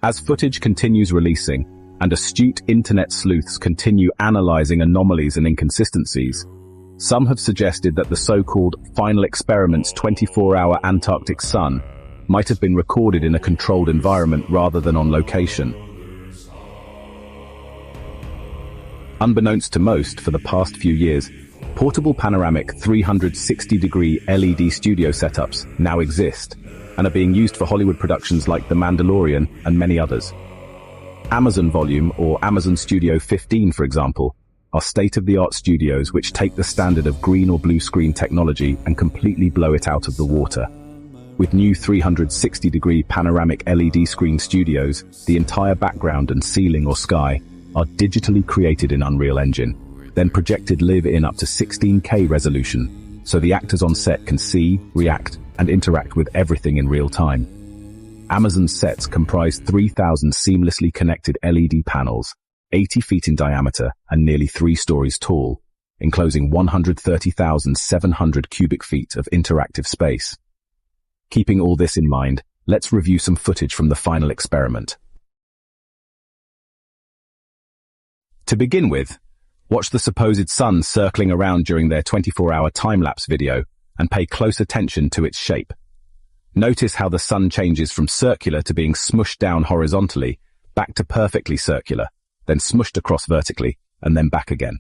As footage continues releasing, and astute internet sleuths continue analyzing anomalies and inconsistencies, some have suggested that the so-called final experiment's 24-hour Antarctic sun might have been recorded in a controlled environment rather than on location. Unbeknownst to most, for the past few years, portable panoramic 360-degree LED studio setups now exist and are being used for Hollywood productions like The Mandalorian and many others. Amazon Volume or Amazon Studio 15, for example, are state-of-the-art studios which take the standard of green or blue screen technology and completely blow it out of the water. With new 360-degree panoramic LED screen studios, the entire background and ceiling or sky are digitally created in Unreal Engine, then projected live in up to 16K resolution, so the actors on set can see, react, and interact with everything in real time. Amazon's sets comprise 3,000 seamlessly connected LED panels, 80 feet in diameter and nearly 3 stories tall, enclosing 130,700 cubic feet of interactive space. Keeping all this in mind, let's review some footage from the final experiment. To begin with, watch the supposed sun circling around during their 24-hour time-lapse video and pay close attention to its shape. Notice how the sun changes from circular to being smushed down horizontally, back to perfectly circular, then smushed across vertically, and then back again.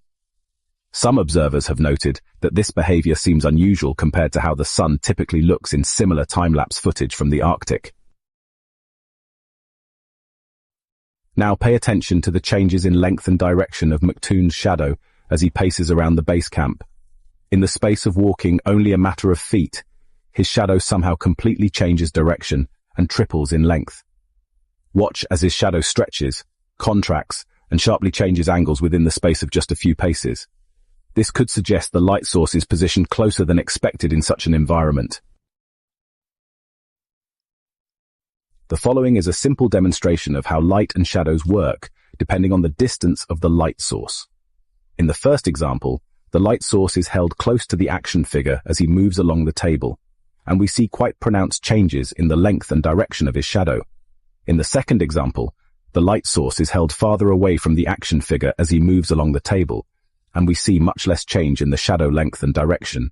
Some observers have noted that this behavior seems unusual compared to how the sun typically looks in similar time-lapse footage from the Arctic. Now pay attention to the changes in length and direction of McToon's shadow as he paces around the base camp. In the space of walking only a matter of feet, his shadow somehow completely changes direction and triples in length. Watch as his shadow stretches, contracts, and sharply changes angles within the space of just a few paces. This could suggest the light source is positioned closer than expected in such an environment. The following is a simple demonstration of how light and shadows work depending on the distance of the light source. In the first example, the light source is held close to the action figure as he moves along the table, and we see quite pronounced changes in the length and direction of his shadow. In the second example, the light source is held farther away from the action figure as he moves along the table, and we see much less change in the shadow length and direction.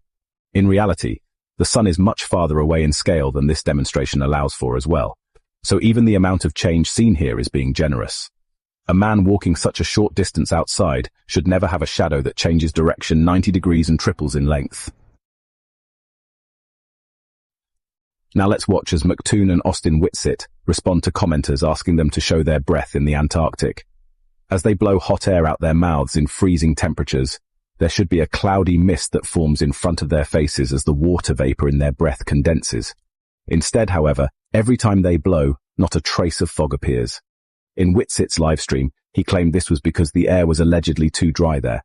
In reality, the sun is much farther away in scale than this demonstration allows for as well. So even the amount of change seen here is being generous. A man walking such a short distance outside should never have a shadow that changes direction 90 degrees and triples in length. Now let's watch as McToon and Austin Whitsitt respond to commenters asking them to show their breath in the Antarctic. As they blow hot air out their mouths in freezing temperatures, there should be a cloudy mist that forms in front of their faces as the water vapor in their breath condenses. Instead, however, every time they blow, not a trace of fog appears. In Whitsitt's livestream, he claimed this was because the air was allegedly too dry there.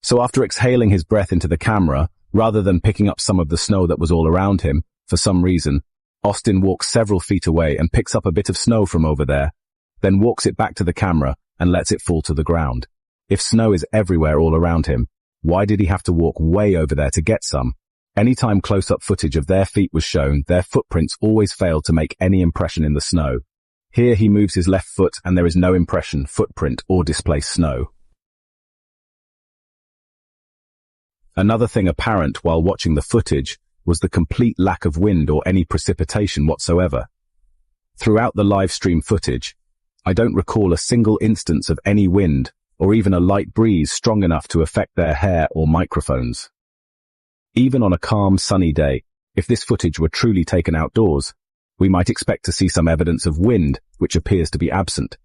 So after exhaling his breath into the camera, rather than picking up some of the snow that was all around him, for some reason, Austin walks several feet away and picks up a bit of snow from over there, then walks it back to the camera and lets it fall to the ground. If snow is everywhere all around him, why did he have to walk way over there to get some? Anytime close-up footage of their feet was shown, their footprints always failed to make any impression in the snow. Here he moves his left foot and there is no impression, footprint, or displaced snow. Another thing apparent while watching the footage was the complete lack of wind or any precipitation whatsoever. Throughout the live stream footage, I don't recall a single instance of any wind or even a light breeze strong enough to affect their hair or microphones. Even on a calm, sunny day, if this footage were truly taken outdoors, we might expect to see some evidence of wind, which appears to be absent.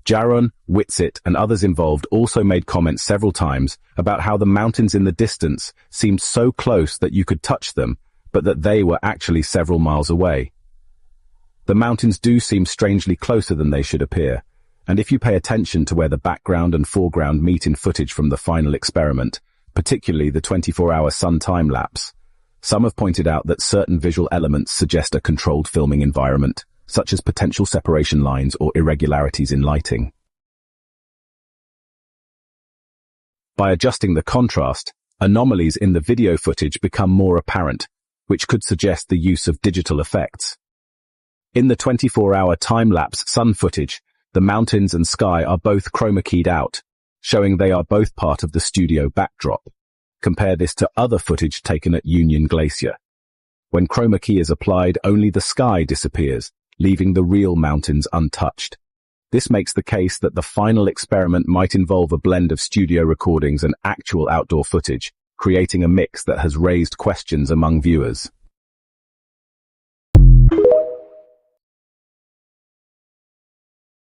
Jaron, Whitsitt, and others involved also made comments several times about how the mountains in the distance seemed so close that you could touch them, but that they were actually several miles away. The mountains do seem strangely closer than they should appear, and if you pay attention to where the background and foreground meet in footage from the final experiment, particularly the 24-hour sun time-lapse, some have pointed out that certain visual elements suggest a controlled filming environment, such as potential separation lines or irregularities in lighting. By adjusting the contrast, anomalies in the video footage become more apparent, which could suggest the use of digital effects. In the 24-hour time-lapse sun footage, the mountains and sky are both chroma keyed out, showing they are both part of the studio backdrop. Compare this to other footage taken at Union Glacier. When chroma key is applied, only the sky disappears, leaving the real mountains untouched. This makes the case that the final experiment might involve a blend of studio recordings and actual outdoor footage, creating a mix that has raised questions among viewers.